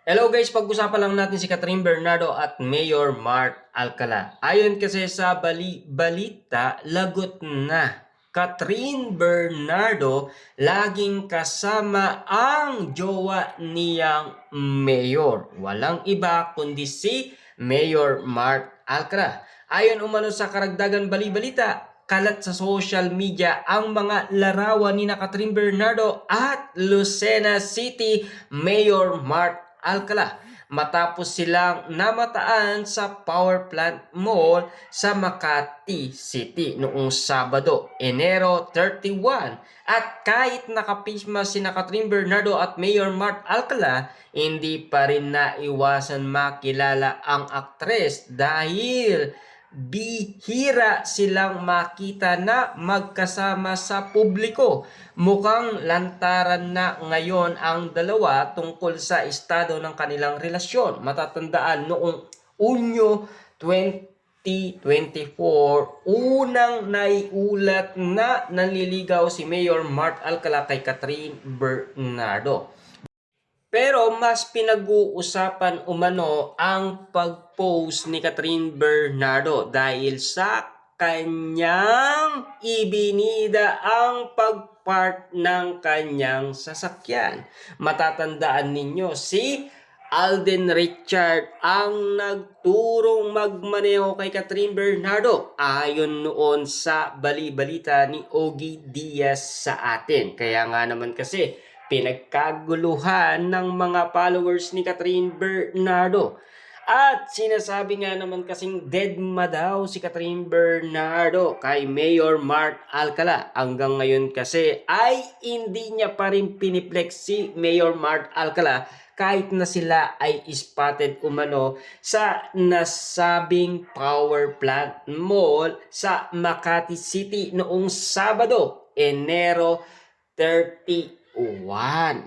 Hello guys, pag-usapan lang natin si Catherine Bernardo at Mayor Mark Alcala. Ayon kasi sa balita, lagot na. Catherine Bernardo laging kasama ang jowa niyang mayor. Walang iba kundi si Mayor Mark Alcala. Ayon umano sa karagdagan bali-balita, kalat sa social media ang mga larawan ni Catherine Bernardo at Lucena City Mayor Mark Alcala matapos silang namataan sa power plant mall sa Makati City noong Sabado, Enero 31. At kahit nakapisma sina Catherine Bernardo at Mayor Mark Alcala, hindi pa rin naiwasan makilala ang aktres dahil bihira silang makita na magkasama sa publiko. Mukhang lantaran na ngayon ang dalawa tungkol sa estado ng kanilang relasyon. Matatandaan noong Unyo 2024, unang naiulat na nanliligaw si Mayor Mark Alcala kay Catherine Bernardo. Pero mas pinag-uusapan umano ang pag-post ni Catherine Bernardo dahil sa kanyang ibinida ang pag-park ng kanyang sasakyan. Matatandaan ninyo si Alden Richard ang nagturong magmaneho kay Catherine Bernardo ayon noon sa bali-balita ni Ogie Diaz sa atin. Kaya nga naman kasi pinagkaguluhan ng mga followers ni Catherine Bernardo. At sinasabi nga naman kasing deadma daw si Catherine Bernardo kay Mayor Mark Alcala. Hanggang ngayon kasi ay hindi niya pa rin piniplex si Mayor Mark Alcala kahit na sila ay spotted umano sa nasabing power plant mall sa Makati City noong Sabado, Enero 31.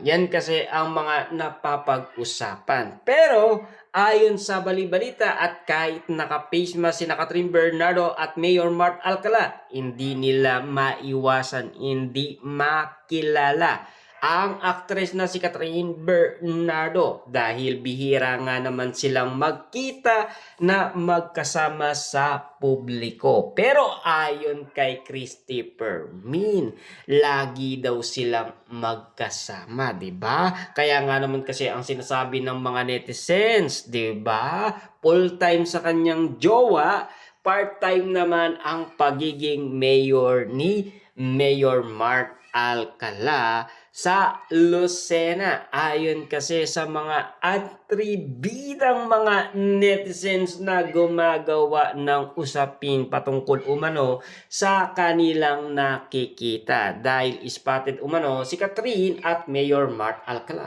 Yan kasi ang mga napapag-usapan. Pero ayon sa bali-balita at kahit naka-face mask si Catherine Bernardo at Mayor Mark Alcala, hindi nila maiwasan hindi makilala ang aktres na si Catherine Bernardo dahil bihira nga naman silang magkita na magkasama sa publiko. Pero ayon kay Christopher Min, lagi daw silang magkasama, 'di ba? Kaya nga naman kasi ang sinasabi ng mga netizens, 'di ba? Full time sa kanyang jowa, part-time naman ang pagiging mayor ni Mayor Mark Alcala sa Lucena. Ayon kasi sa mga atribidang mga netizens na gumagawa ng usapin patungkol umano sa kanilang nakikita dahil spotted umano si Catherine at Mayor Mark Alcala.